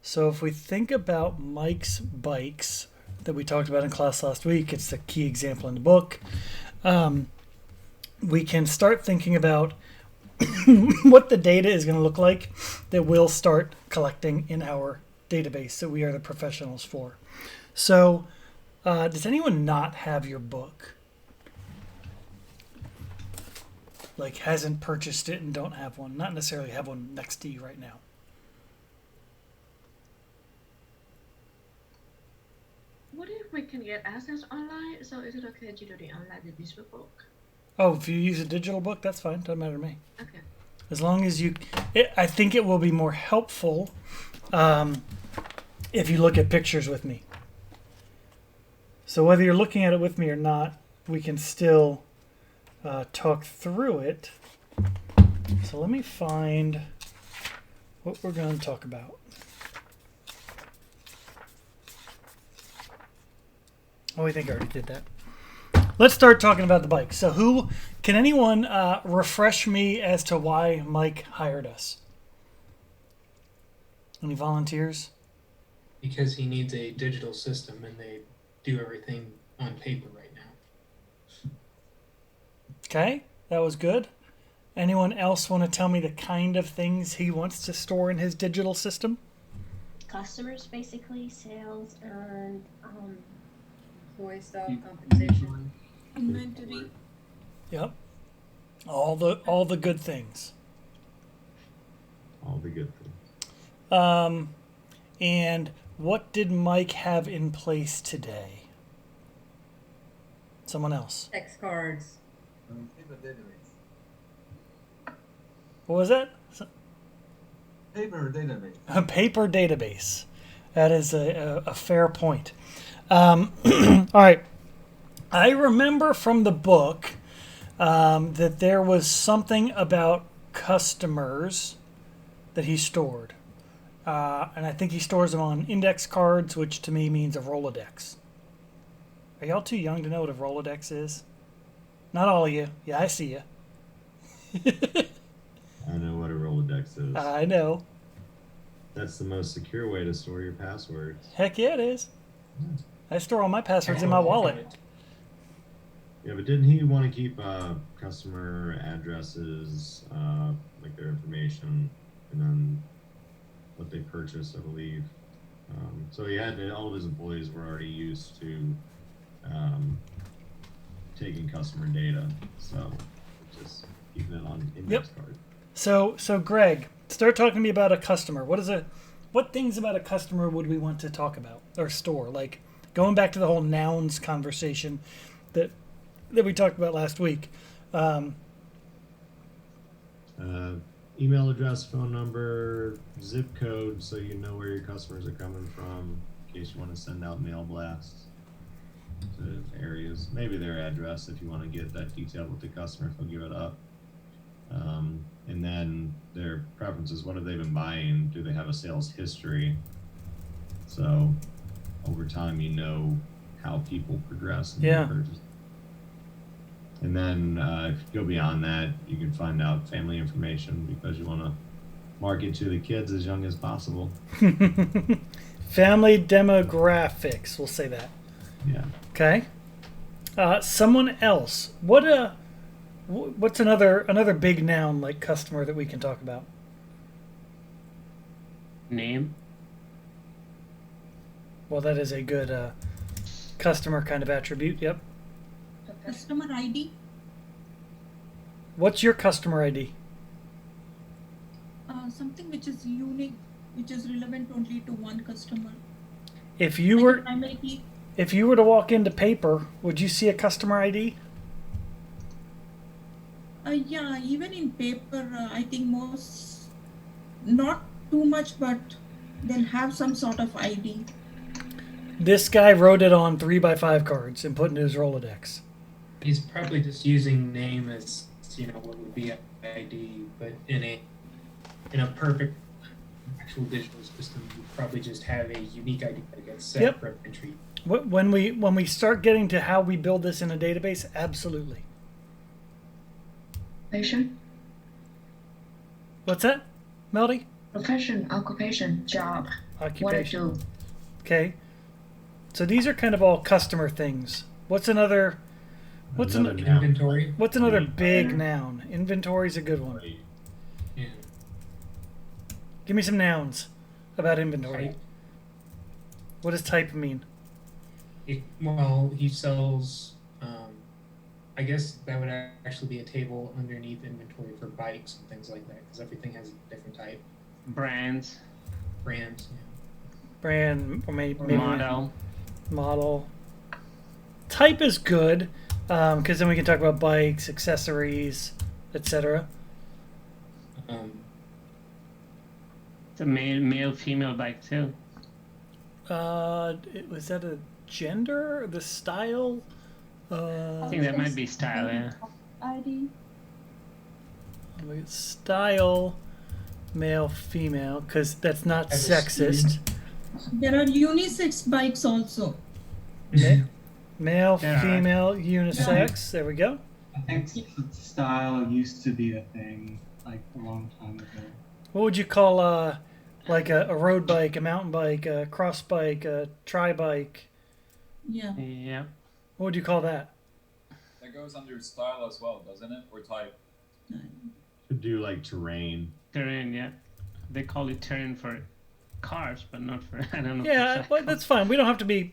So if we think about Mike's bikes that we talked about in class last week, it's the key example in the book. We can start thinking about what the data is going to look like that we'll start collecting in our database that we are the professionals for. So does anyone not have your book? Like hasn't purchased it and don't have one? Not necessarily have one next to you right now. What if we can get access online? So is it okay to do the online digital book? Oh, if you use a digital book, that's fine. Doesn't matter to me. Okay. As long as I think it will be more helpful if you look at pictures with me. So whether you're looking at it with me or not, we can still talk through it. So let me find what we're going to talk about. Oh, I think I already did that. Let's start talking about the bike. So can anyone refresh me as to why Mike hired us? Any volunteers? Because he needs a digital system and they do everything on paper right now. Okay, that was good. Anyone else want to tell me the kind of things he wants to store in his digital system? Customers, basically, sales, and employee stock compensation. Inventory. Yep. All the good things. All the good things. And what did Mike have in place today? Someone else. Text cards. Paper database. What was that? Paper database. A paper database. That is a fair point. All right. I remember from the book that there was something about customers that he stored. And I think he stores them on index cards, which to me means a Rolodex. Are y'all too young to know what a Rolodex is? Not all of you. Yeah, I see you. I know what a Rolodex is. I know. That's the most secure way to store your passwords. Heck yeah, it is. I store all my passwords in my wallet. Yeah, but didn't he want to keep customer addresses, like their information, and then what they purchased, I believe. So he had all of his employees were already used to taking customer data, so just keeping it on index card. So Greg, start talking to me about a customer. What things about a customer would we want to talk about or store? Like going back to the whole nouns conversation that we talked about last week. Email address, phone number, zip code, so you know where your customers are coming from in case you want to send out mail blasts to areas. Maybe their address if you want to get that detailed with the customer if they'll give it up. And then their preferences, what have they been buying? Do they have a sales history? So over time, you know how people progress in their purchase. And then if you go beyond that, you can find out family information because you want to market to the kids as young as possible. Family demographics, we'll say that. Yeah. Okay. Someone else. What's another big noun like customer that we can talk about? Name. Well, that is a good customer kind of attribute. Yep. Customer ID. What's your customer ID? Something which is unique, which is relevant only to one customer. If you Like were if you were to walk into paper, would you see a customer ID? Yeah, even in paper, I think not too much, but they'll have some sort of ID. This guy wrote it on 3x5 cards and put it in his Rolodex. He's probably just using name as what would be an ID, but in a perfect actual digital system, you probably just have a unique ID that gets set for entry. When we start getting to how we build this in a database, absolutely. Patient? What's that, Melody? Profession, occupation, job. What I Occupation. do. Okay. So these are kind of all customer things. What's another Another Like noun. inventory. what's another Right. big noun? Inventory's a good one. Right. Yeah. Give me some nouns about inventory. Type. What does type mean? Well, he sells. I guess that would actually be a table underneath inventory for bikes and things like that, because everything has a different type. Brands, Brands. Yeah. Brand or maybe model. Type is good because then we can talk about bikes, accessories, etc. It's a male, female bike too. Was that a gender? The style? I think that might be style, yeah. ID. Style, male, female, because that's not As a sexist. There are unisex bikes also. Male, Yeah. female, unisex. There we go. I think style used to be a thing like a long time ago. What would you call like a road bike, a mountain bike, a cross bike, a tri bike? Yeah. Yeah. What would you call that? That goes under style as well, doesn't it? Or type? Could do like terrain. Terrain, yeah. They call it terrain for cars, but not for I don't know. Yeah, for well, that's fine. We don't have to be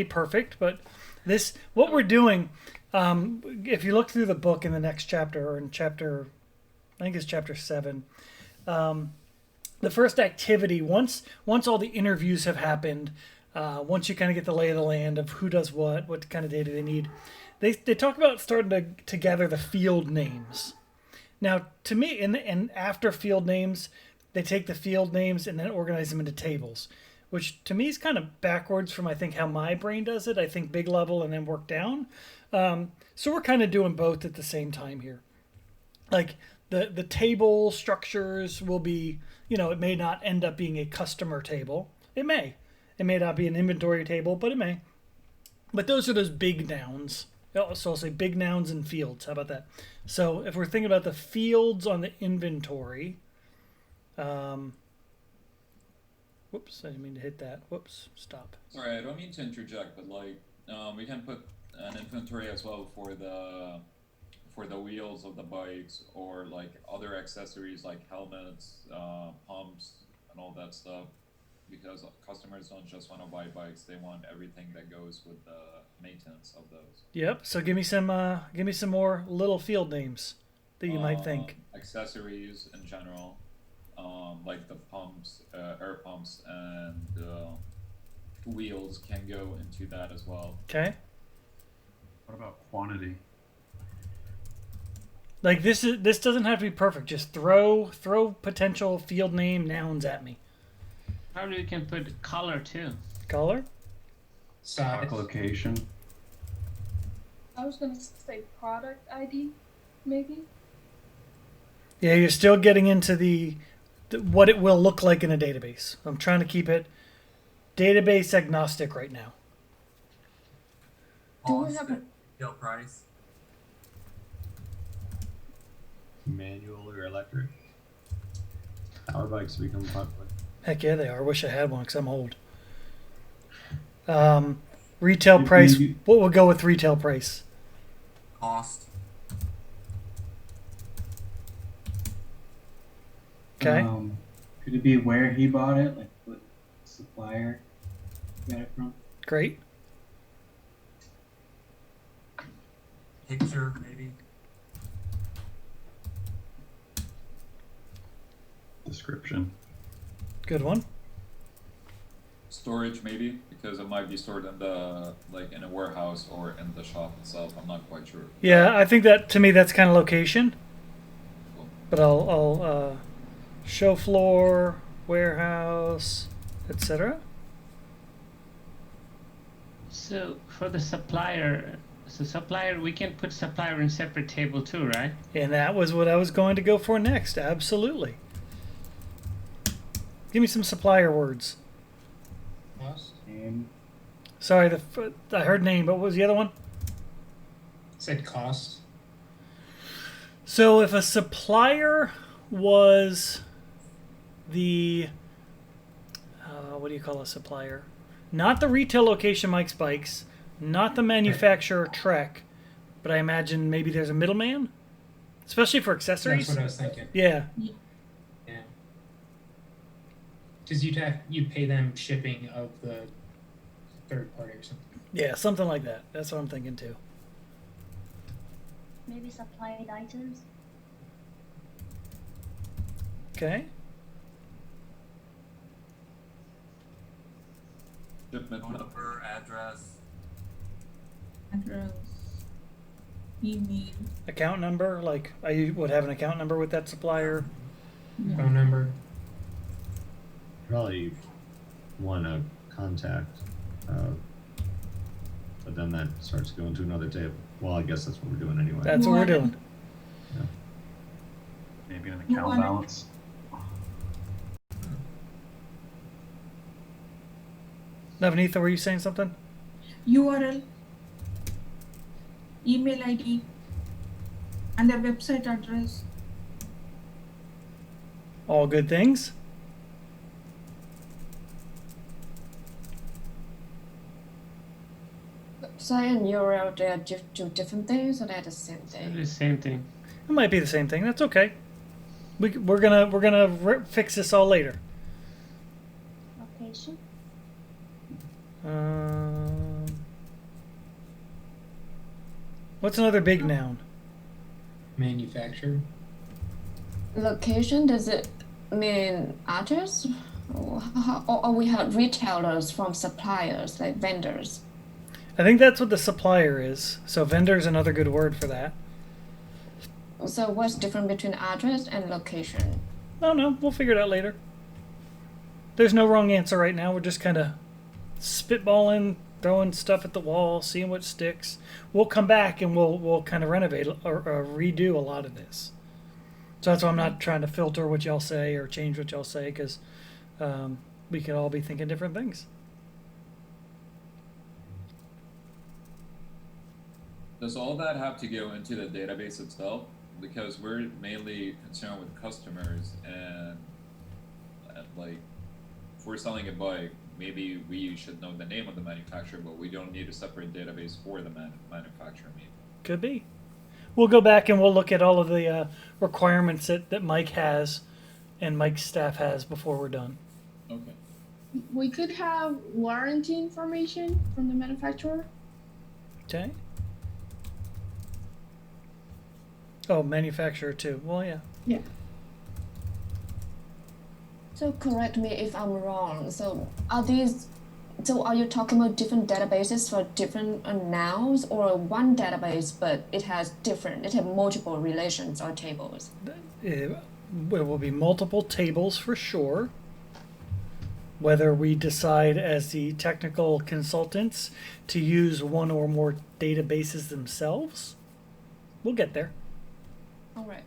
perfect, but what we're doing. If you look through the book in the next chapter, or in chapter, I think it's chapter 7. The first activity, once all the interviews have happened, once you kind of get the lay of the land of who does what kind of data they need, they talk about starting to gather the field names. Now, to me, and after field names, they take the field names and then organize them into tables, which to me is kind of backwards from I think how my brain does it. I think big level and then work down. So we're kind of doing both at the same time here. Like the table structures will be, it may not end up being a customer table. It may not be an inventory table, but it may. But those are those big nouns. So I'll say big nouns and fields. How about that? So if we're thinking about the fields on the inventory, whoops, I didn't mean to hit that. Whoops, stop. Sorry, I don't mean to interject, but like we can put an inventory as well for the wheels of the bikes, or like other accessories like helmets, pumps, and all that stuff. Because customers don't just want to buy bikes; they want everything that goes with the maintenance of those. Yep. So give me some more little field names that you might think. Accessories in general, like the pumps, air pumps, and wheels can go into that as well. Okay. What about quantity? Like this doesn't have to be perfect. Just throw potential field name nouns at me. Probably we can put color too. Color. Size. Location. I was gonna say product ID, maybe. Yeah, you're still getting into the what it will look like in a database. I'm trying to keep it database agnostic right now. Do we have a Retail price. Manual or electric. Power bikes become popular. Heck yeah, they are. I wish I had one because I'm old. Retail price. What would go with retail price? Cost. Okay. Could it be where he bought it, like what supplier he got it from? Great. Picture, maybe. Description. Good one. Storage, maybe, because it might be stored in in a warehouse or in the shop itself. I'm not quite sure. Yeah, I think that to me that's kind of location. Cool. But I'll show floor, warehouse, etc. So for the supplier, we can put supplier in separate table too, right? And that was what I was going to go for next. Absolutely. Give me some supplier words. Cost. Name. Sorry, I heard name, but what was the other one? Said cost. So if a supplier was the what do you call a supplier? Not the retail location Mike's Bikes, not the manufacturer Trek, but I imagine maybe there's a middleman, especially for accessories. That's what I was thinking. Yeah. Yeah. Because you'd pay them shipping of the third party or something. Yeah, something like that. That's what I'm thinking too. Maybe supplied items. Okay. Shipment number, address. Address, email. Account number, like I would have an account number with that supplier. Yeah. Phone number. Probably want to contact, but then that starts going to another table. Well, I guess that's what we're doing anyway. That's what we're doing. Maybe an You account wanna- balance. Navneetha, were you saying something? URL, email ID, and their website address. All good things. Website and URL, they are two different things, or they're the same thing? The same thing. It might be the same thing. That's okay. We're gonna fix this all later. Location. What's another big noun? Manufacturer. Location, does it mean address? Or we have retailers from suppliers, like vendors? I think that's what the supplier is. So vendor is another good word for that. So what's different between address and location? Oh no, we'll figure it out later. There's no wrong answer right now. We're just kind of spitballing, throwing stuff at the wall, seeing what sticks. We'll come back and we'll kind of renovate or redo a lot of this. So that's why I'm not trying to filter what y'all say or change what y'all say, because we could all be thinking different things. Does all that have to go into the database itself? Because we're mainly concerned with customers, and like if we're selling a bike, maybe we should know the name of the manufacturer, but we don't need a separate database for the manufacturer. Maybe Could be. We'll go back and we'll look at all of the requirements that Mike has and Mike's staff has before we're done. okay. We could have warranty information from the manufacturer. Okay. Oh, manufacturer too. Well, yeah. Yeah. So correct me if I'm wrong. So are you talking about different databases for different nouns, or one database but it has multiple relations or tables? It will be multiple tables for sure. Whether we decide as the technical consultants to use one or more databases themselves, we'll get there. All right.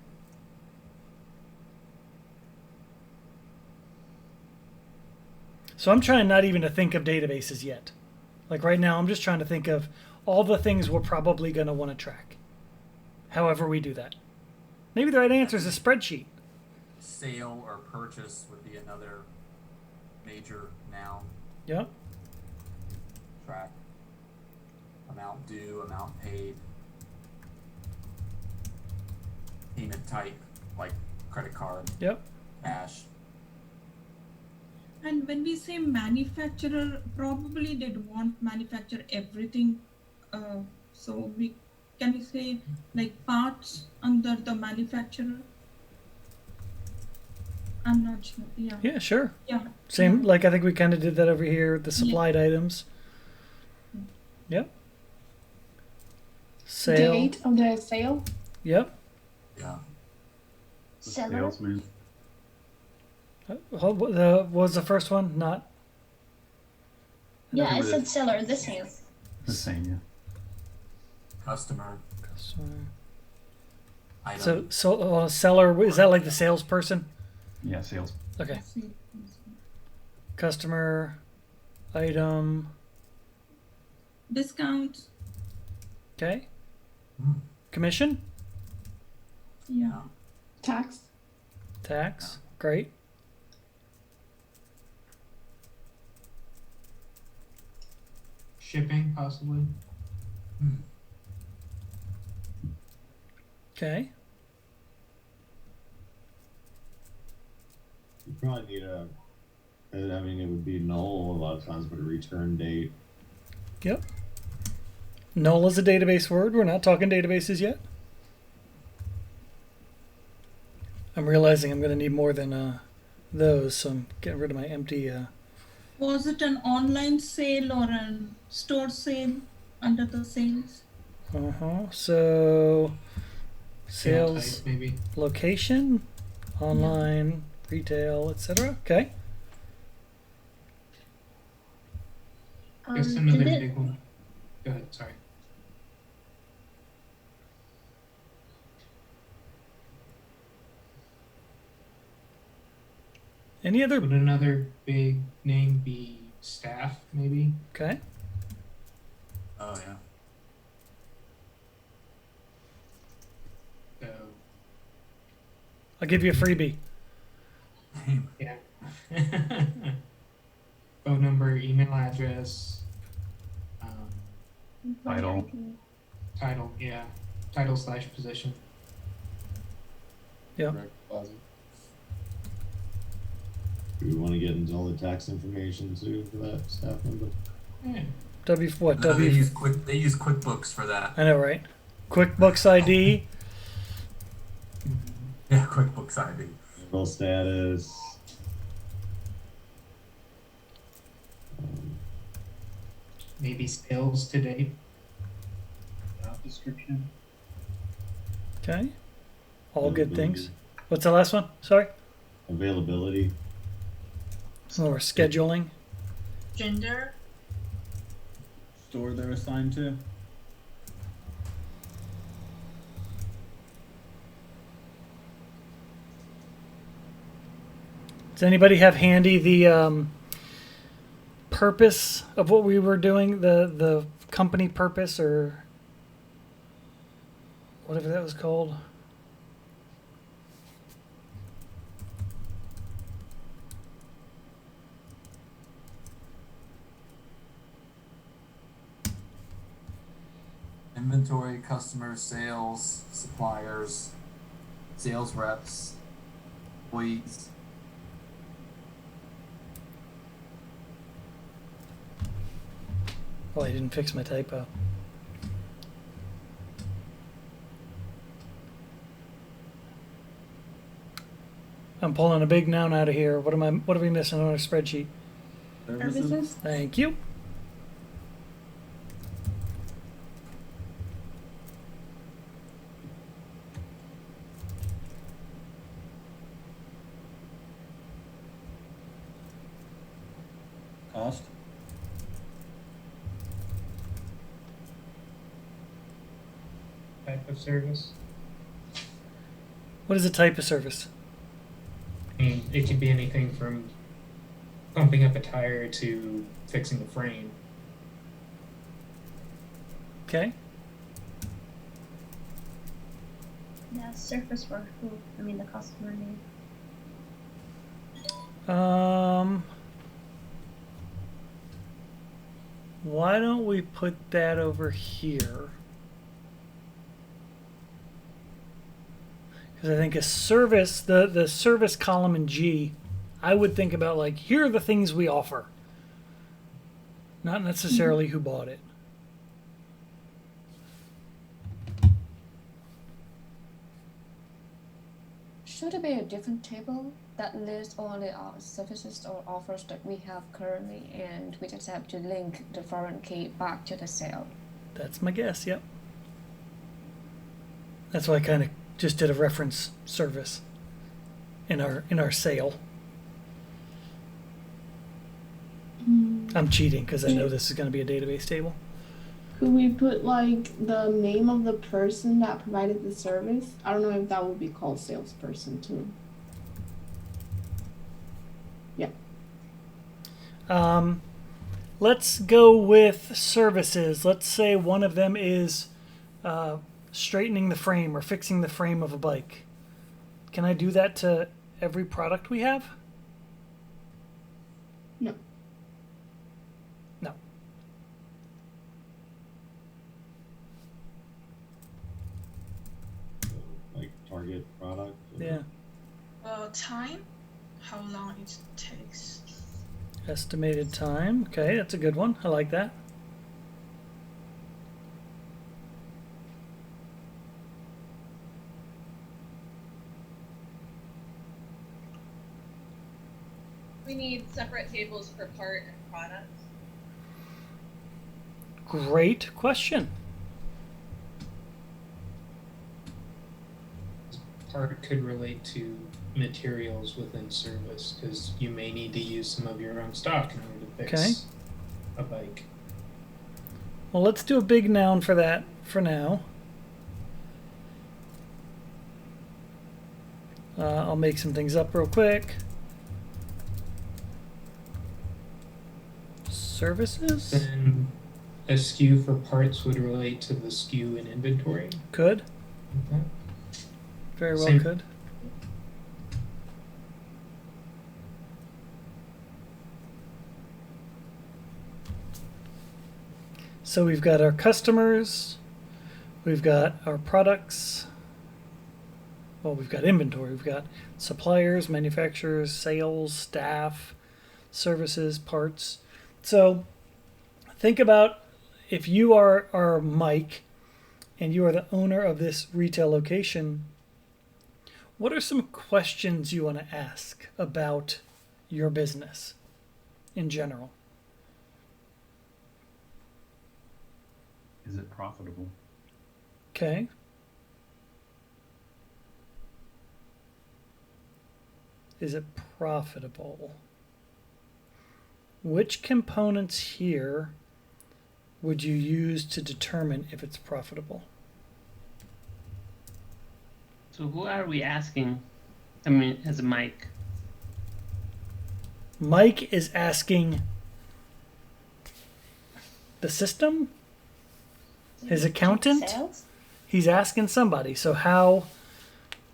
So I'm trying not even to think of databases yet. Like right now, I'm just trying to think of all the things we're probably going to want to track. However we do that. Maybe the right answer is a spreadsheet. Sale or purchase would be another major noun. Yep. Track. Amount due, amount paid. Payment type, like credit card, Yep. cash. And when we say manufacturer, probably they'd want manufacture everything. So can we say like parts under the manufacturer? I'm not sure. Yeah. Yeah, sure. Yeah. Same, like I think we kind of did that over here with the supplied items. Yep. Sale. Date of the sale. Yep. Yeah. Seller. Salesman. What was the first one? Not. Yeah, I said seller. The same. The same, yeah. Customer. Item. So seller, is that like the salesperson? Yeah, sales. Okay. Customer, item. Discount. Okay. Commission. Yeah. Tax. Tax. Great. shipping, possibly. Okay. You probably need I mean, it would be null a lot of times, but a return date. Yep. Null is a database word. We're not talking databases yet. I'm realizing I'm going to need more than those, so I'm getting rid of my empty. Was it an online sale or a store sale under the sales? So, Sale sales, type, maybe. location, online, retail, etc. Okay. There's another Did it, big one. Go ahead, sorry. Any other? Would another big name be staff, maybe? Okay. Oh yeah. So, I'll give you a freebie. yeah. Phone number, email address, Title. title, yeah. Title/position. Yeah. Direct deposit. Do we want to get into all the tax information too for that staff member? Yeah. What? No, they use QuickBooks for that. I know, right? QuickBooks ID. Yeah, QuickBooks ID. Bill status. Maybe sales to date. Job description. Okay. All good things. What's the last one? Sorry. Availability. Or scheduling. Gender. Store they're assigned to. Does anybody have handy the purpose of what we were doing? The company purpose or whatever that was called? Inventory, customers, sales, suppliers, sales reps, employees. Oh, I didn't fix my typo. I'm pulling a big noun out of here. What are we missing on our spreadsheet? Services. Thank you. Cost. Type of service. What is a type of service? I mean, it could be anything from pumping up a tire to fixing the frame. Okay. Yeah, surface for who? I mean, the customer name. Why don't we put that over here? Because I think a service, the service column in G, I would think about like, here are the things we offer. Not necessarily who bought it. Should it be a different table that lists all the services or offers that we have currently, and we just have to link the foreign key back to the sale? That's my guess, yep. That's why I kind of just did a reference service in our sale. I'm cheating because I know this is going to be a database table. Could we put like the name of the person that provided the service? I don't know if that would be called salesperson too. Yeah. Let's go with services. Let's say one of them is straightening the frame or fixing the frame of a bike. Can I do that to every product we have? No. No. time, how long it takes. Estimated time. Okay, that's a good one. I like that. We need separate tables for part and product. Great question. Part could relate to materials within service because you may need to use some of your own stock in order to fix a bike. Well, let's do a big noun for that for now. I'll make some things up real quick. Services? Then a SKU for parts would relate to the SKU in inventory. Could. Okay. Very well Same. could. So we've got our customers, we've got our products, well, we've got inventory, we've got suppliers, manufacturers, sales, staff, services, parts. So think about if you are Mike and you are the owner of this retail location, what are some questions you want to ask about your business in general? Is it profitable? Okay. Is it profitable? Which components here would you use to determine if it's profitable? So who are we asking? I mean, as a Mike. Mike is asking the system? His accountant? Sales? He's asking somebody. So how,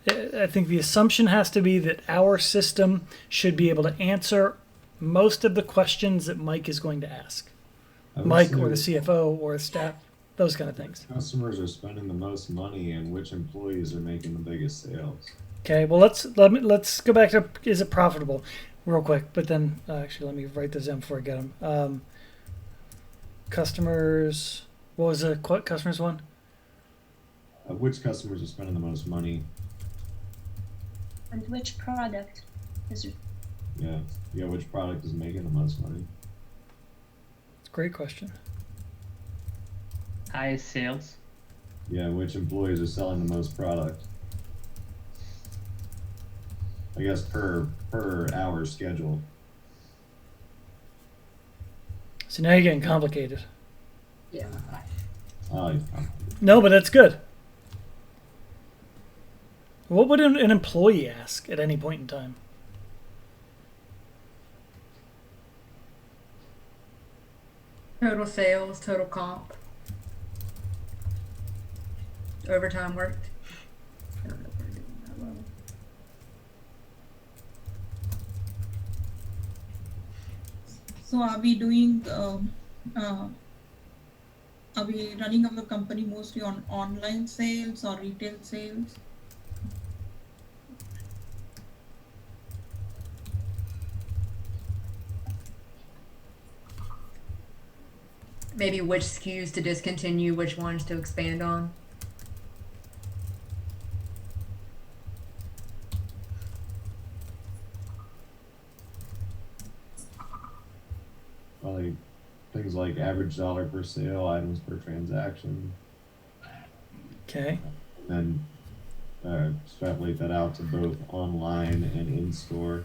I think the assumption has to be that our system should be able to answer most of the questions that Mike is going to ask. I would Mike say or the CFO or the staff, those kind of things. Customers are spending the most money, and which employees are making the biggest sales. Okay, well let's go back to is it profitable real quick, but then actually let me write those down before I get them. Customers, what was the customers one? Which customers are spending the most money? And which product is it? Yeah, which product is making the most money? It's a great question. Highest sales. Yeah, which employees are selling the most product? I guess per hour schedule. So now you're getting complicated. Yeah. No, but that's good. What would an employee ask at any point in time? Total sales, total comp. Overtime worked. I don't know if we're doing that well. So are we doing, are we running our company mostly on online sales or retail sales? Maybe which SKUs to discontinue, which ones to expand on. Probably things like average dollar per sale, items per transaction. Okay. And then extrapolate that out to both online and in store.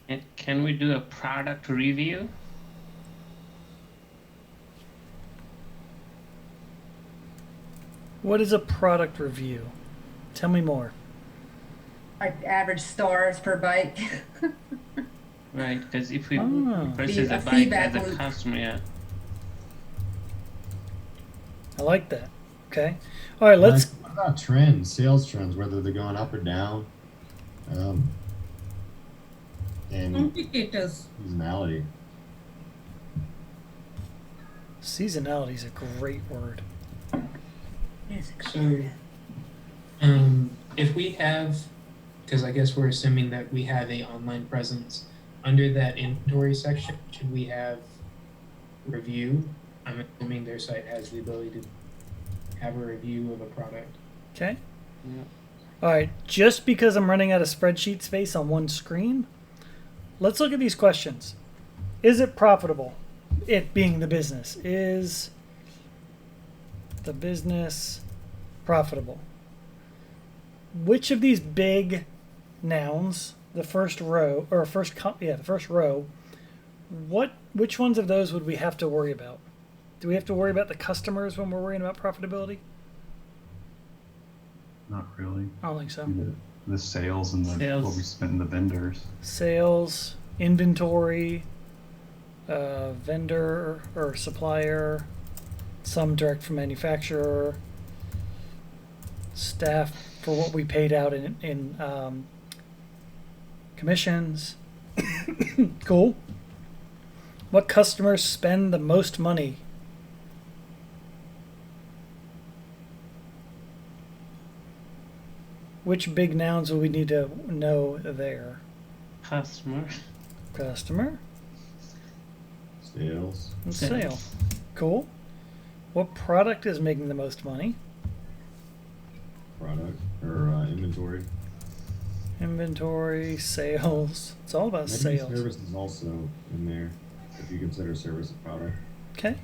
And can we do a product review? What is a product review? Tell me more. Like average stars per bike. Right, because if we Ah. versus A a bike feedback as a loop. customer, yeah. I like that. Okay. All right, let's. What about trends, sales trends, whether they're going up or down? And Indicators. seasonality. Seasonality is a great word. So, if we have because I guess we're assuming that we have a online presence. Under that inventory section, should we have review? I'm assuming their site has the ability to have a review of a product. Okay. Yeah. All right. Just because I'm running out of spreadsheet space on one screen, let's look at these questions. Is it profitable? It being the business. Is the business profitable? Which of these big nouns, the first row, or the first row, which ones of those would we have to worry about? Do we have to worry about the customers when we're worrying about profitability? Not really. I don't think so. The sales and what we spent in the vendors. Sales, inventory, vendor or supplier, some direct from manufacturer, staff for what we paid out in commissions. Cool. What customers spend the most money? Which big nouns will we need to know there? Customer. Customer. Sales. And sale. Cool. What product is making the most money? Product or inventory. Inventory, sales. It's all about Maybe sales. Service is also in there if you consider service a product. Okay.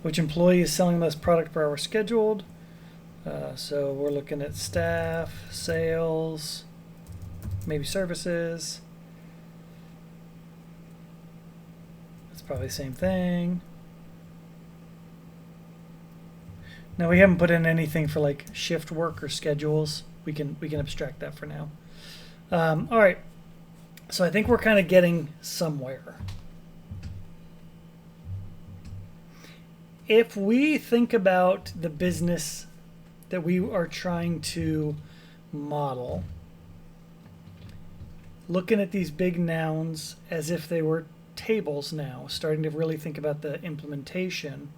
Which employee is selling the most product per hour scheduled? So we're looking at staff, sales, maybe services. That's probably the same thing. Now we haven't put in anything for like shift work or schedules. We can abstract that for now. All right. So I think we're kind of getting somewhere. If we think about the business that we are trying to model, looking at these big nouns as if they were tables now, starting to really think about the implementation,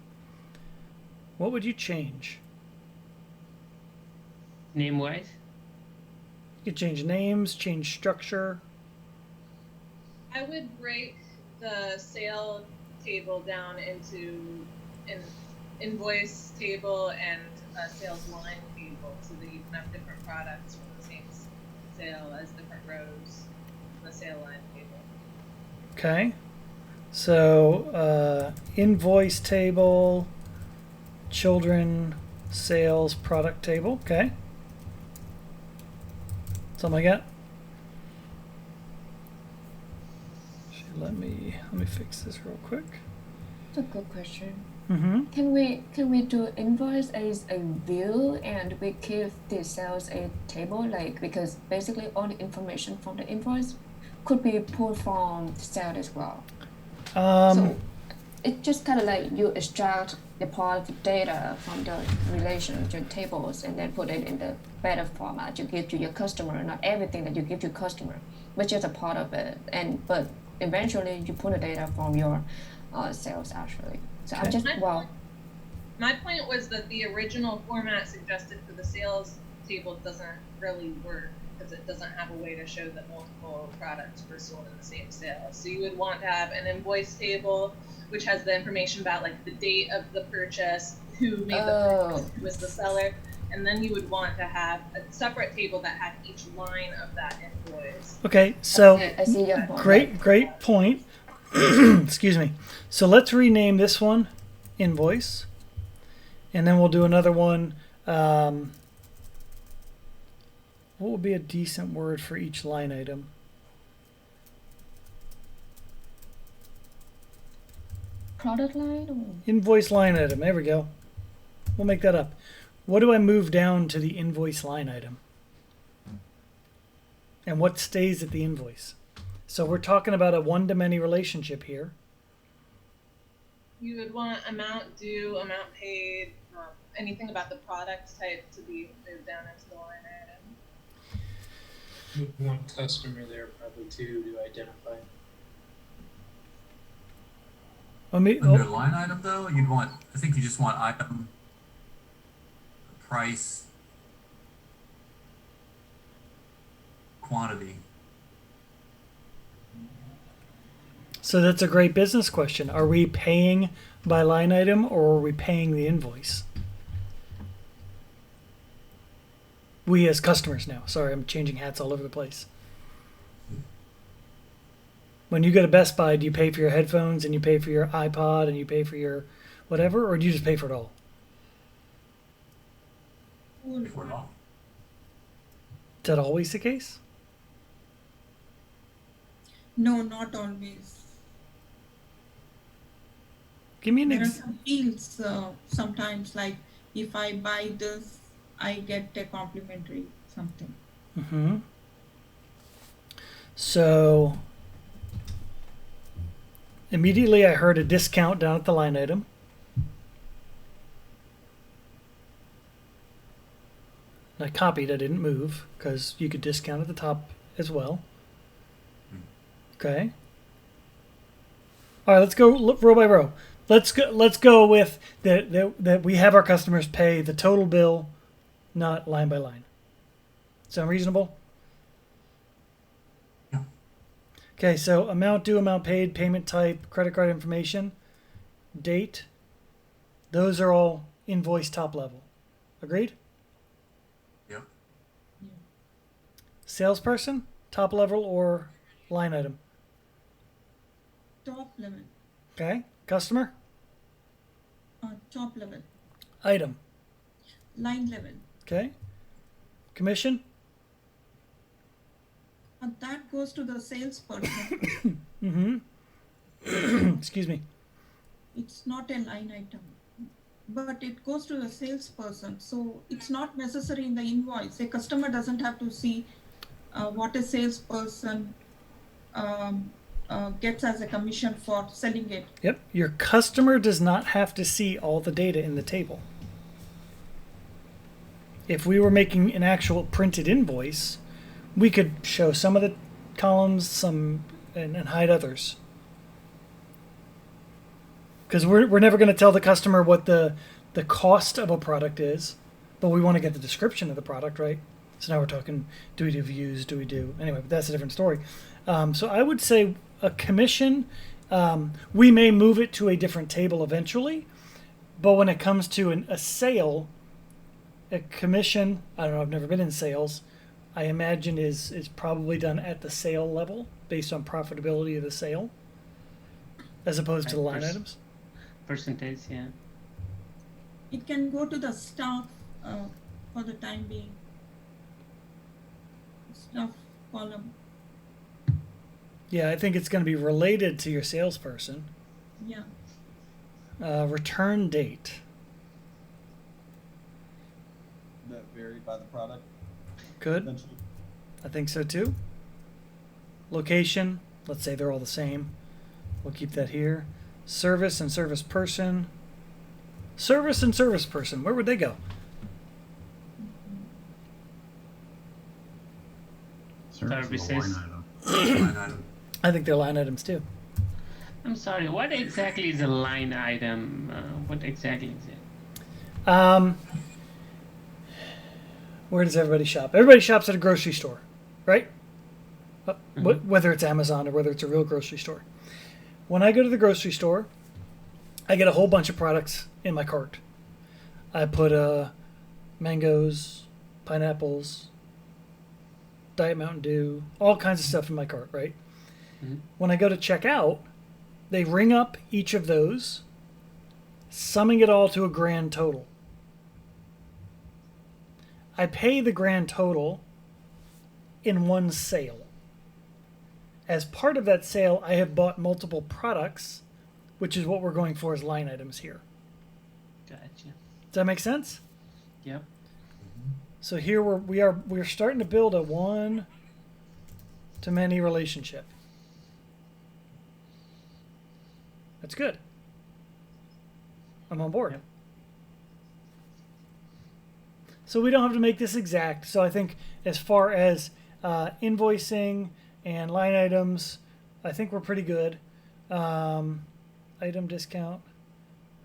what would you change? Name-wise? You could change names, change structure. I would break the sale table down into an invoice table and a sales line table so that you can have different products from the same sale as different rows in the sale line table. Okay. So invoice table, children, sales, product table. Okay. Something like that. Let me fix this real quick. That's a good question. Mm-hmm. Can we do invoice as a view and we give the sales a table, like, because basically all the information from the invoice could be pulled from the sale as well. So it's just kind of like you extract the part of the data from the relationship tables and then put it in the better format you give to your customer, not everything that you give to your customer, which is a part of it. But eventually you pull the data from your sales actually. So Okay. I'm just, My point was that the original format suggested for the sales table doesn't really work because it doesn't have a way to show that multiple products were sold in the same sale. So you would want to have an invoice table, which has the information about like the date of the purchase, who made the purchase, who was the seller, and then you would want to have a separate table that had each line of that invoice. Okay, so I see your point. great point. Excuse me. So let's rename this one invoice, and then we'll do another one. What would be a decent word for each line item? Product line or Invoice line item. There we go. We'll make that up. What do I move down to the invoice line item? And what stays at the invoice? So we're talking about a one-to-many relationship here. You would want amount due, amount paid, anything about the product type to be moved down into the line item. We want customer there probably too to identify. Under line item though, I think you just want item, price, quantity. So that's a great business question. Are we paying by line item or are we paying the invoice? We as customers now. Sorry, I'm changing hats all over the place. When you go to Best Buy, do you pay for your headphones and you pay for your iPod and you pay for your whatever, or do you just pay for it all? For it all. Is that always the case? No, not always. Give me an There are example. some deals sometimes, like if I buy this, I get a complimentary something. Mm-hmm. So immediately I heard a discount down at the line item. I copied, I didn't move because you could discount at the top as well. Okay. All right, let's go row by row. Let's go with that we have our customers pay the total bill, not line by line. Sound reasonable? Yeah. Okay, so amount due, amount paid, payment type, credit card information, date. Those are all invoice top level. Agreed? Yep. Salesperson, top level or line item? Top level. Okay. Customer, Top level. item. Line level. Okay. Commission, That goes to the salesperson. mm-hmm. Excuse me. It's not a line item, but it goes to the salesperson. So it's not necessary in the invoice. A customer doesn't have to see what a salesperson gets as a commission for selling it. Yep. Your customer does not have to see all the data in the table. If we were making an actual printed invoice, we could show some of the columns, and hide others. Because we're never going to tell the customer what the cost of a product is, but we want to get the description of the product, right? So now we're talking, do we do views? Do we do... Anyway, but that's a different story. So I would say a commission, we may move it to a different table eventually, but when it comes to a sale, a commission, I don't know, I've never been in sales, I imagine is probably done at the sale level based on profitability of the sale, as opposed to the line items. Percentage, yeah. It can go to the staff for the time being. Staff column. Yeah, I think it's going to be related to your salesperson. Yeah. Return date. That varied by the product. Good. Eventually. I think so too. Location. Let's say they're all the same. We'll keep that here. Service and service person. Service and service person. Where would they go? Services. Line item. I think they're line items too. I'm sorry, what exactly is a line item? What exactly is it? Where does everybody shop? Everybody shops at a grocery store, right? Whether it's Amazon or whether it's a real grocery store. When I go to the grocery store, I get a whole bunch of products in my cart. I put mangoes, pineapples, Diet Mountain Dew, all kinds of stuff in my cart, right? Mm-hmm. When I go to check out, they ring up each of those, summing it all to a grand total. I pay the grand total in one sale. As part of that sale, I have bought multiple products, which is what we're going for as line items here. Gotcha. Does that make sense? Yep. So here we're starting to build a one-to-many relationship. That's good. I'm on board. Yep. So we don't have to make this exact. So I think as far as invoicing and line items, I think we're pretty good. Item discount.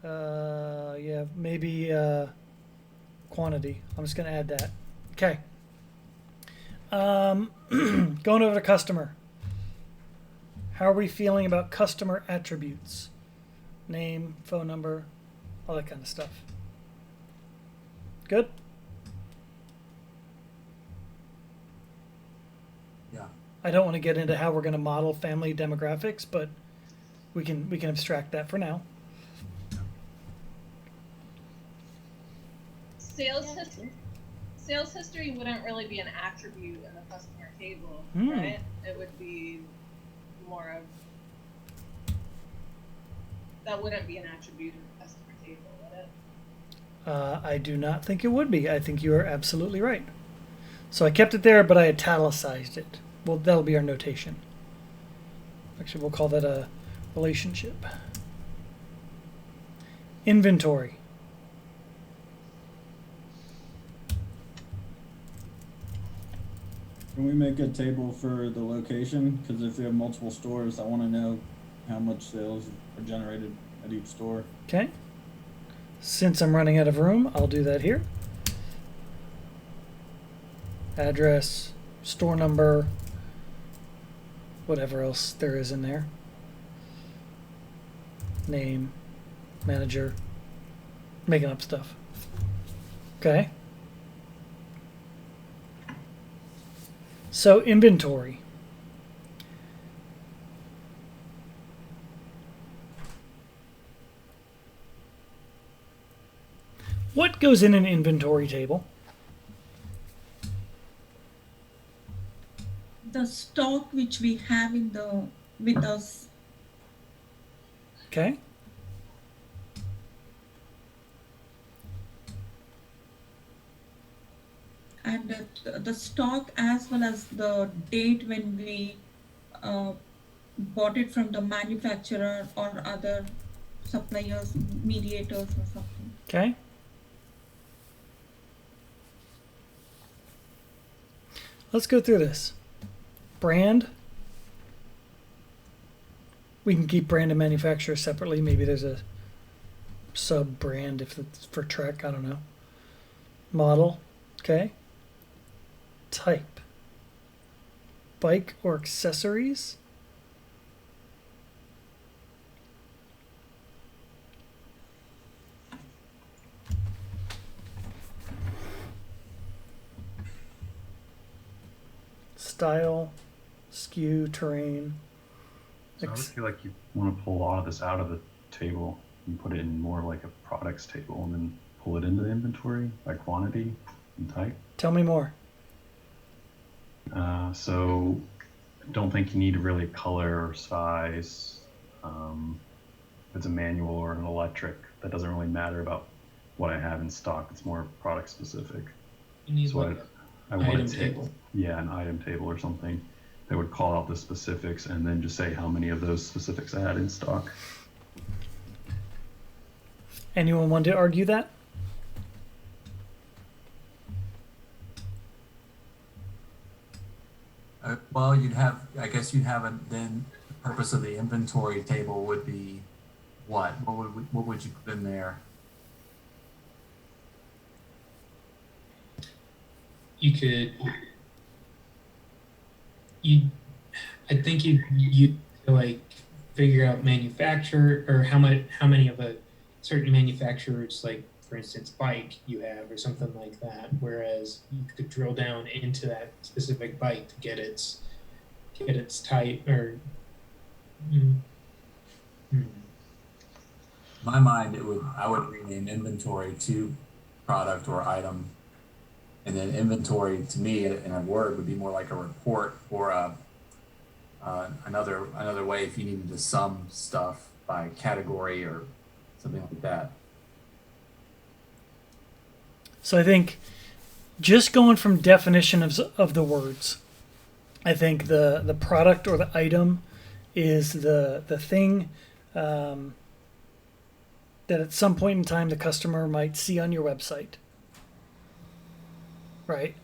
Yeah, maybe quantity. I'm just going to add that. Okay. Going over to customer. How are we feeling about customer attributes? Name, phone number, all that kind of stuff. Good? Yeah. I don't want to get into how we're going to model family demographics, but we can abstract that for now. Sales history wouldn't really be an attribute in the customer table, Hmm. right? It would be more of that wouldn't be an attribute in the customer table, would it? I do not think it would be. I think you are absolutely right. So I kept it there, but I italicized it. Well, that'll be our notation. Actually, we'll call that a relationship. Inventory. Can we make a table for the location? Because if we have multiple stores, I want to know how much sales are generated at each store. Okay. Since I'm running out of room, I'll do that here. Address, store number, whatever else there is in there. Name, manager, making up stuff. Okay. So inventory. What goes in an inventory table? The stock which we have in the with us. Okay. And the stock as well as the date when we bought it from the manufacturer or other suppliers, mediators or something. Okay. Let's go through this. Brand. We can keep brand and manufacturer separately. Maybe there's a sub brand if it's for Trek. I don't know. Model. Okay. Type. Bike or accessories. Style, SKU, terrain. So I would feel like you want to pull a lot of this out of the table and put it in more like a products table and then pull it into the inventory by quantity and type. Tell me more. So I don't think you need really color or size. If it's a manual or an electric, that doesn't really matter about what I have in stock. It's more product specific. You need So like I want item a table. Yeah, an item table or something that would call out the specifics and then just say how many of those specifics I had in stock. Anyone want to argue that? Well, I guess you'd have then the purpose of the inventory table would be what? What would you put in there? You could, I think you like figure out manufacturer or how many of a certain manufacturer's, like for instance bike you have or something like that, whereas you could drill down into that specific bike to get its type or My mind, I would rename inventory to product or item, and then inventory to me in a word would be more like a report or another way if you needed to sum stuff by category or something like that. So I think just going from definition of the words, I think the product or the item is the thing that at some point in time the customer might see on your website. Right?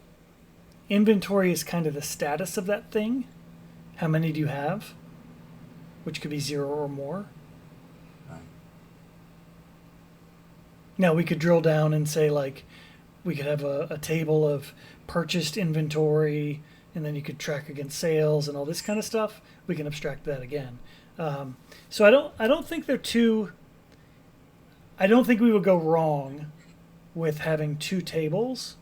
Inventory is kind of the status of that thing. How many do you have? Which could be 0 or more. Right. Now we could drill down and say, like, we could have a table of purchased inventory, and then you could track against sales and all this kind of stuff. We can abstract that again. So I don't think they're too. I don't think we would go wrong with having two tables.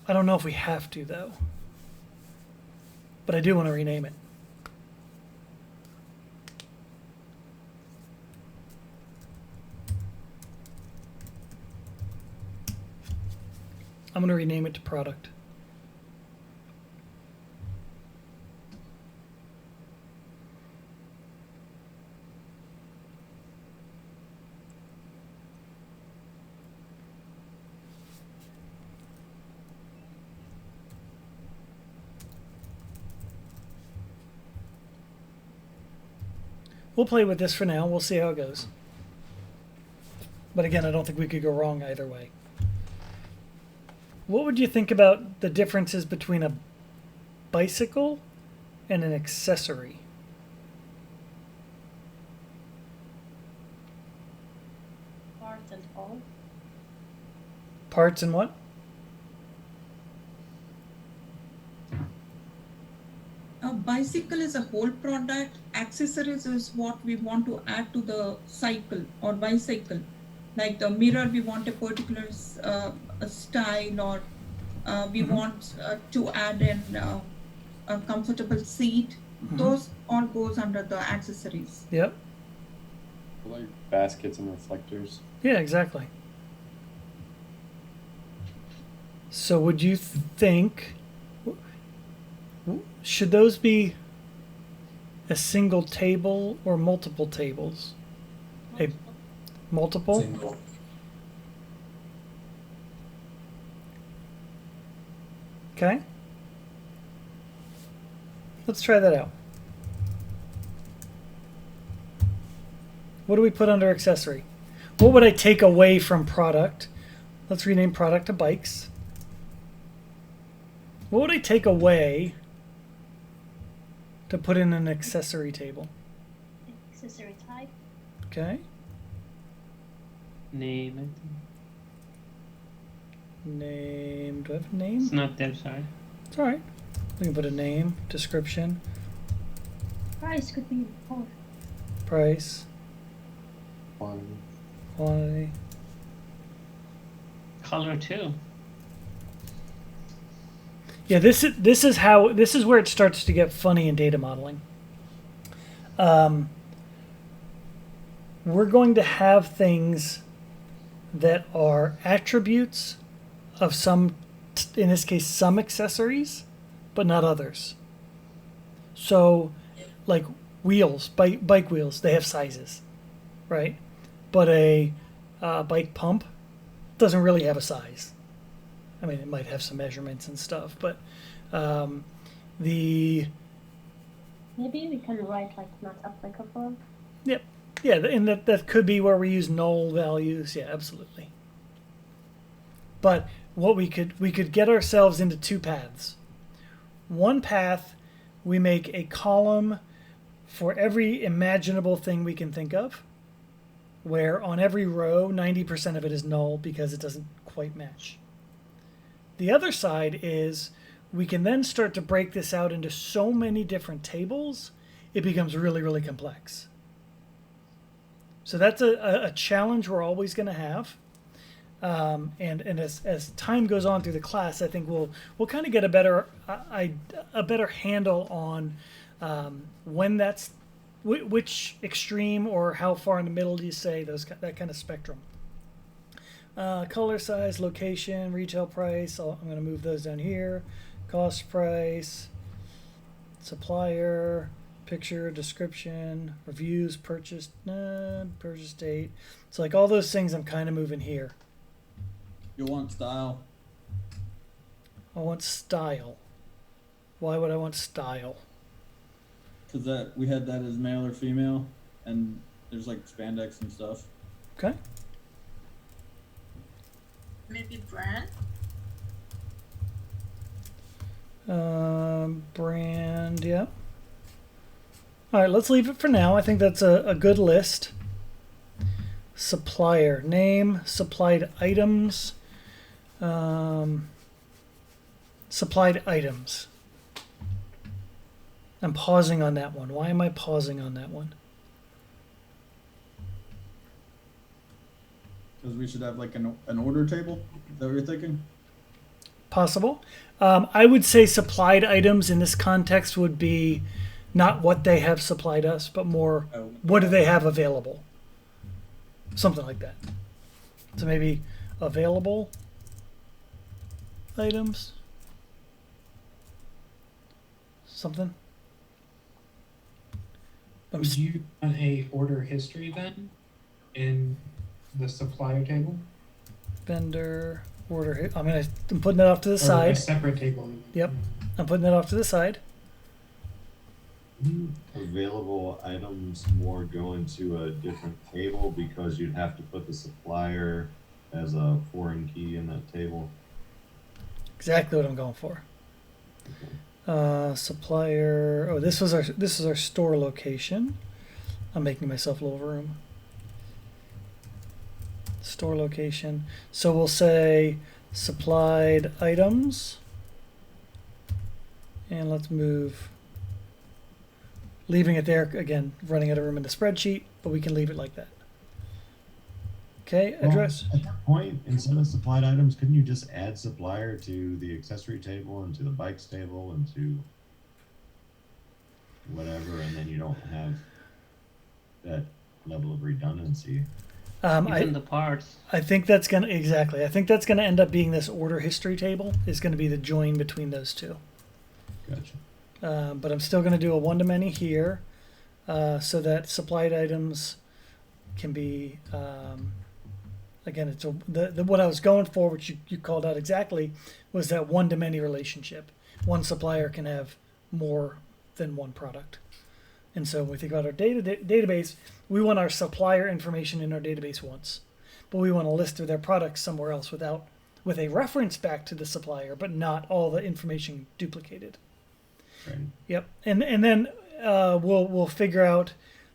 I don't know if we have to though, but I do want to rename it. I'm going to rename it to product. We'll play with this for now. We'll see how it goes. But again, I don't think we could go wrong either way. What would you think about the differences between a bicycle and an accessory? Parts and all. Parts and what? A bicycle is a whole product. Accessories is what we want to add to the cycle or bicycle. Like the mirror, we want a particular a style, or we want to add in a comfortable seat. Those all goes under the accessories. Yep. Like baskets and reflectors. Yeah, exactly. So would you think, should those be a single table or multiple tables? Multiple? Single. Okay. Let's try that out. What do we put under accessory? What would I take away from product? Let's rename product to bikes. What would I take away to put in an accessory table? Accessory type. Okay. Name it. Name. Do I have a name? It's not there, sorry. It's all right. We can put a name, description, Price could be both. price, quantity. Color too. Yeah, this is where it starts to get funny in data modeling. We're going to have things that are attributes of some, in this case, some accessories, but not others. So, like wheels, bike wheels, they have sizes, right? But a bike pump doesn't really have a size. I mean, it might have some measurements and stuff, but Maybe we can write like not applicable. Yep. Yeah, and that could be where we use null values. Yeah, absolutely. But what we could get ourselves into two paths. One path, we make a column for every imaginable thing we can think of, where on every row, 90% of it is null because it doesn't quite match. The other side is we can then start to break this out into so many different tables, it becomes really, really complex. So that's a challenge we're always going to have. And as time goes on through the class, I think we'll kind of get a better handle on when that's which extreme or how far in the middle do you say that kind of spectrum. Color, size, location, retail price. I'm going to move those down here. Cost price, supplier, picture, description, reviews, purchase date. So like all those things I'm kind of moving here. You want style. I want style. Why would I want style? Because we had that as male or female, and there's like spandex and stuff. Okay. Maybe brand? Brand, yeah. All right, let's leave it for now. I think that's a good list. Supplier, name, supplied items, supplied items. I'm pausing on that one. Why am I pausing on that one? Because we should have like an order table. Is that what you're thinking? Possible. I would say supplied items in this context would be not what they have supplied us, but more what do they have available. Something like that. So maybe available items. Something. Would you want a order history then in the supplier table? Vendor order. I'm putting that off to the Or side. a separate table. Yep. I'm putting that off to the side. Available items more go into a different table because you'd have to put the supplier as a foreign key in that table. Exactly what I'm going for. Supplier. Oh, this is our store location. I'm making myself a little room. Store location. So we'll say supplied items. And let's move. Leaving it there, again, running out of room in the spreadsheet, but we can leave it like that. Okay, address. Well, at that point, instead of supplied items, couldn't you just add supplier to the accessory table and to the bikes table and to whatever, and then you don't have that level of redundancy? Even the parts. I think that's gonna I think that's gonna end up being this order history table is gonna be the join between those two. Gotcha. But I'm still gonna do a one-to-many here, so that supplied items can be again. It's what I was going for, which you called out exactly, was that one-to-many relationship. One supplier can have more than one product. And so when we think about our database, we want our supplier information in our database once, but we want to list their products somewhere else with a reference back to the supplier, but not all the information duplicated. Right. Yep. And then we'll figure out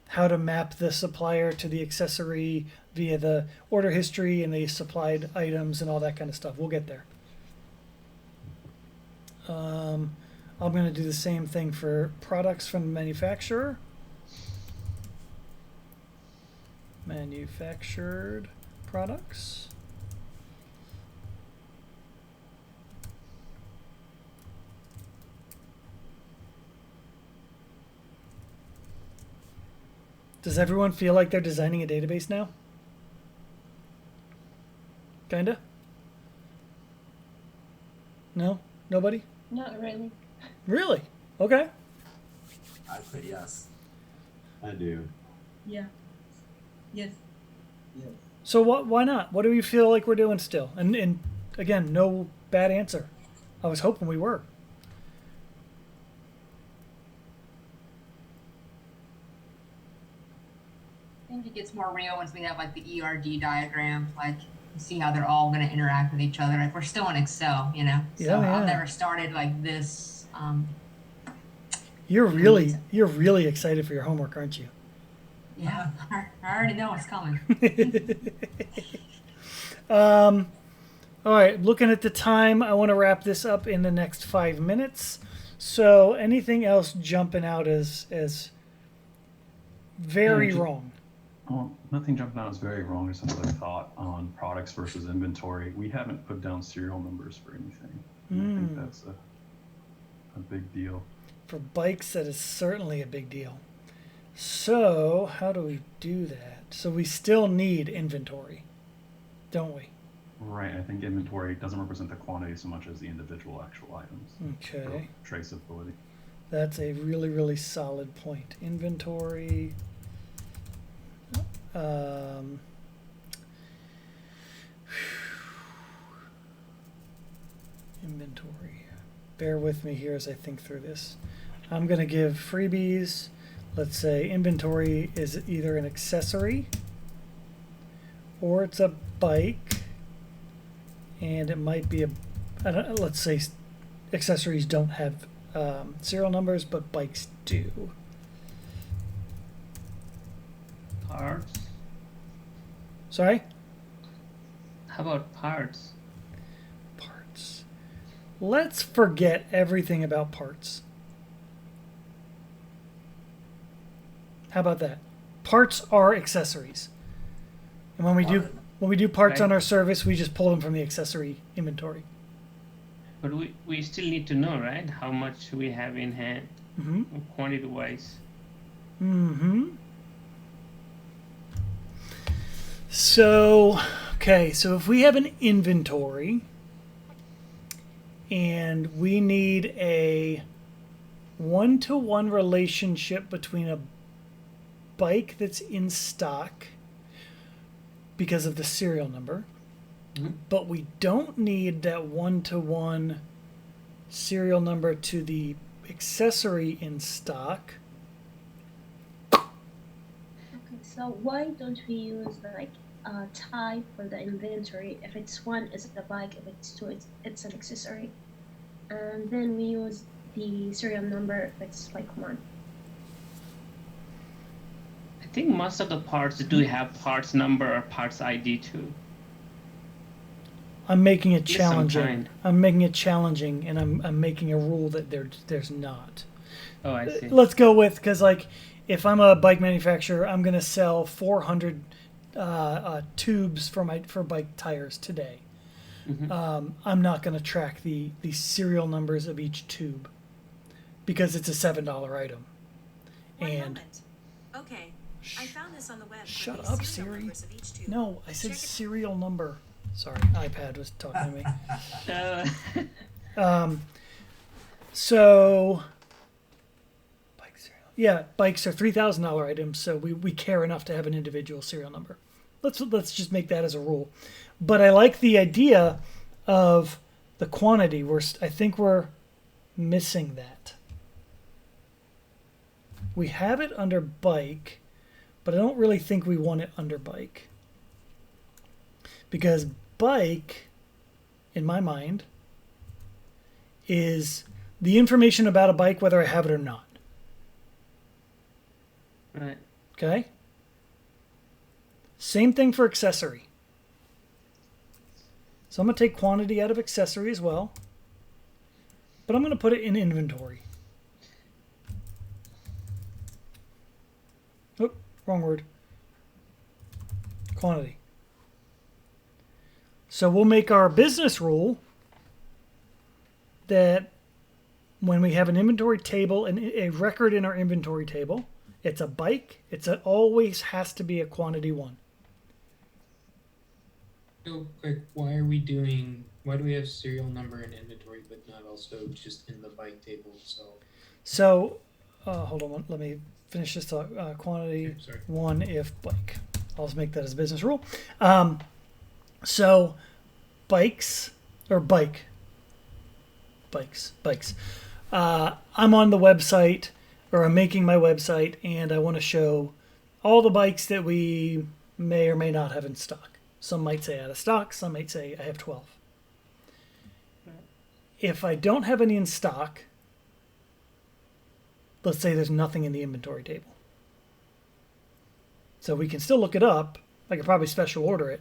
how to map the supplier to the accessory via the order history and the supplied items and all that kind of stuff. We'll get there. I'm going to do the same thing for products from the manufacturer. Manufactured products. Does everyone feel like they're designing a database now? Kinda? No? Nobody? Not really. Really? Okay. I put yes. I do. Yeah. Yes. Yes. So why not? What do we feel like we're doing still? And again, no bad answer. I was hoping we were. I think it gets more real once we have like the ERD diagram, like see how they're all going to interact with each other. Like we're still in Excel, you know. So Yeah, I've yeah. never started like this. You're really excited for your homework, aren't you? Yeah, I already know what's coming. All right, looking at the time, I want to wrap this up in the next 5 minutes. So anything else jumping out as very wrong? Well, nothing jumping out is very wrong. Just another thought on products versus inventory. We haven't put down serial numbers for anything. And I think that's a big deal. For bikes, that is certainly a big deal. So how do we do that? So we still need inventory, don't we? Right. I think inventory doesn't represent the quantity so much as the individual actual items. Okay. For traceability. That's a really, really solid point. Inventory. Inventory. Bear with me here as I think through this. I'm going to give freebies. Let's say inventory is either an accessory or it's a bike, and it might be let's say accessories don't have serial numbers, but bikes do. Parts. Sorry? How about parts? Parts. let's forget everything about parts. How about that? Parts are accessories. And when we do parts on our service, we just pull them from the accessory inventory. But we still need to know, right? How much we have in hand, quantity wise. So, okay, so if we have an inventory and we need a one-to-one relationship between a bike that's in stock because of the serial number, but we don't need that one-to-one serial number to the accessory in stock. Okay, so why don't we use like a type for the inventory? If it's one, it's the bike. If it's two, it's an accessory. And then we use the serial number if it's like one. I think most of the parts do have parts number or parts ID too. I'm making it At least challenging. some kind. I'm making it challenging, and I'm making a rule that there's not. Oh, I see. Let's go with, because like if I'm a bike manufacturer, I'm gonna sell 400 tubes for bike tires today. I'm not gonna track the serial numbers of each tube because it's a $7 item. One And moment. Okay, I found this on the web. shut for the up, serial Siri. numbers of each tube. No, I said Check it- serial number. Sorry, iPad was talking to me. So, bikes are $3,000 items, so we care enough to have an individual serial number. Let's just make that as a rule. But I like the idea of the quantity. I think we're missing that. We have it under bike, but I don't really think we want it under bike. Because bike, in my mind, is the information about a bike, whether I have it or not. Right. Okay? Same thing for accessory. So I'm going to take quantity out of accessory as well. But I'm going to put it in inventory. Oop, wrong word. Quantity. So we'll make our business rule that when we have an inventory table and a record in our inventory table, it's a bike. Always has to be a quantity one. Real quick, why do we have serial number in inventory but not also just in the bike table? So hold on, let me finish this thought. Quantity one if bike. I'll just make that as a business rule. So bikes. I'm on the website, or I'm making my website, and I want to show all the bikes that we may or may not have in stock. Some might say out of stock, some might say I have 12. If I don't have any in stock, let's say there's nothing in the inventory table. So we can still look it up. I could probably special order it,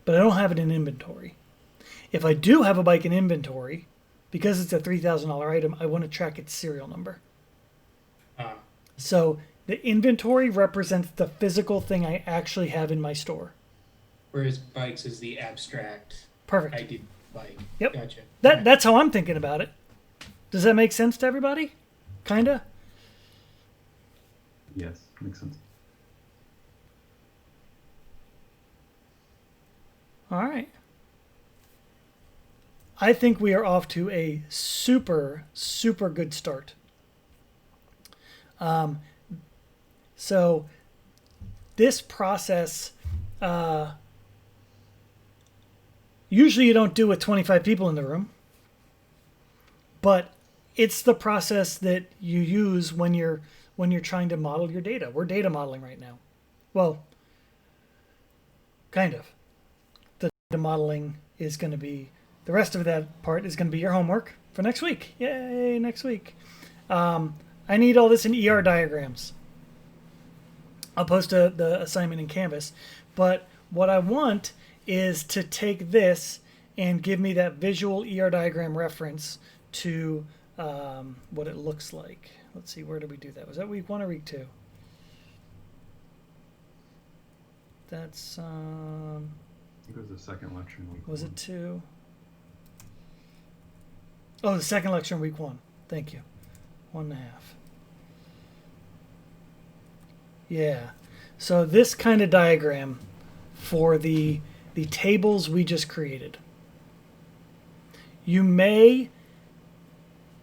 but I don't have it in inventory. If I do have a bike in inventory, because it's a $3,000 item, I want to track its serial number. So the inventory represents the physical thing I actually have in my store. Whereas bikes is the abstract. Perfect. ID bike. Yep. Gotcha. That's how I'm thinking about it. Does that make sense to everybody? Kinda? Yes, makes sense. All right. I think we are off to a super, super good start. So this process, usually you don't do with 25 people in the room, but it's the process that you use when you're trying to model your data. We're data modeling right now. Well, kind of. The data modeling is going to be, the rest of that part is going to be your homework for next week. Yay, next week. I need all this in ER diagrams. I'll post the assignment in Canvas. But what I want is to take this and give me that visual ER diagram reference to what it looks like. Let's see, where did we do that? Was that week 1 or week 2? That's I think it was the second lecture in week was 1. it 2? Oh, the second lecture in week 1. Thank you. 1.5. Yeah. So this kind of diagram for the tables we just created. You may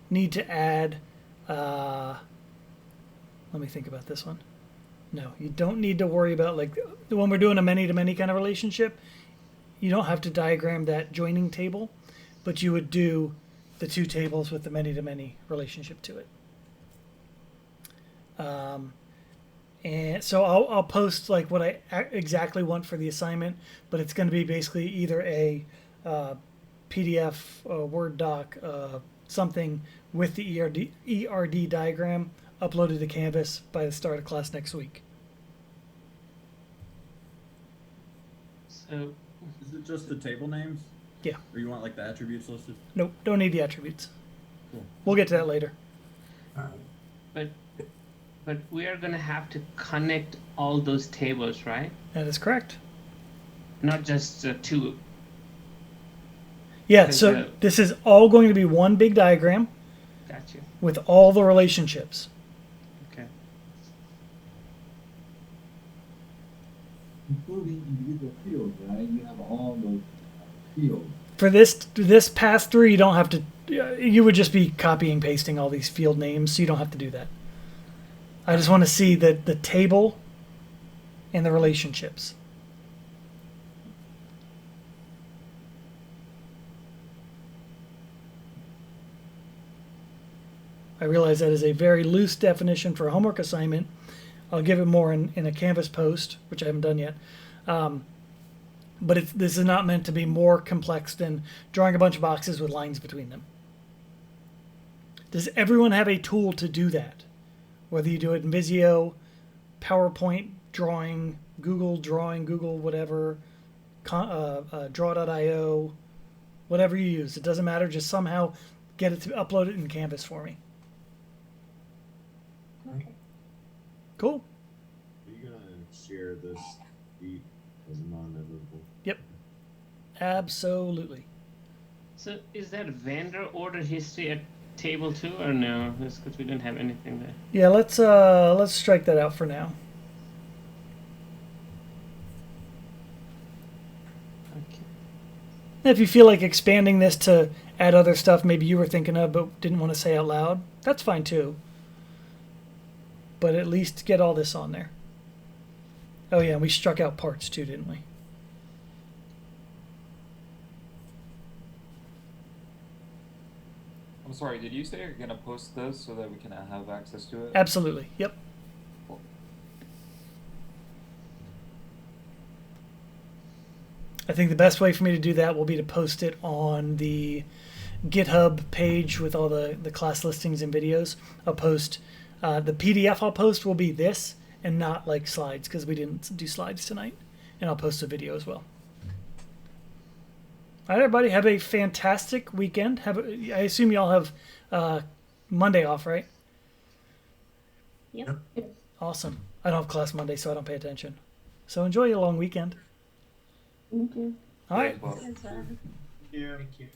need to add, let me think about this one. No, you don't need to worry about, like, when we're doing a many-to-many kind of relationship, you don't have to diagram that joining table, but you would do the 2 tables with the many-to-many relationship to it. And so I'll post like what I exactly want for the assignment, but it's going to be basically either a PDF, Word doc, something with the ERD diagram uploaded to Canvas by the start of class next week. So, is it just the table names? Yeah. Or you want like the attributes listed? Nope, don't need the attributes. Cool. We'll get to that later. But we are going to have to connect all those tables, right? That is correct. Not just 2. Yeah, so this is all going to be one big diagram. Gotcha. With all the relationships. Okay. Including individual fields, right? You have all those fields. For this pass through, you don't have to. You would just be copying pasting all these field names, so you don't have to do that. I just want to see the table and the relationships. I realize that is a very loose definition for a homework assignment. I'll give it more in a Canvas post, which I haven't done yet. But this is not meant to be more complex than drawing a bunch of boxes with lines between them. Does everyone have a tool to do that? Whether you do it in Visio, PowerPoint drawing, Google whatever, draw.io, whatever you use. It doesn't matter. Just somehow get it to upload it in Canvas for me. Okay. Cool. Are you gonna share this sheet as a non-editable? Yep. Absolutely. So is that vendor order history at table 2 or no? That's because we don't have anything there. Yeah, let's strike that out for now. Okay. If you feel like expanding this to add other stuff maybe you were thinking of but didn't want to say out loud, that's fine too. But at least get all this on there. Oh yeah, and we struck out parts too, didn't we? I'm sorry, did you say you're gonna post this so that we can have access to it? Absolutely. Yep. Cool. I think the best way for me to do that will be to post it on the GitHub page with all the class listings and videos. I'll post the PDF I'll post will be this and not like slides because we didn't do slides tonight. And I'll post a video as well. All right, everybody, have a fantastic weekend. I assume you all have Monday off, right? Yep. Awesome. I don't have class Monday, so I don't pay attention. So enjoy your long weekend. Thank you. All right. Thanks, Yeah. Thank you.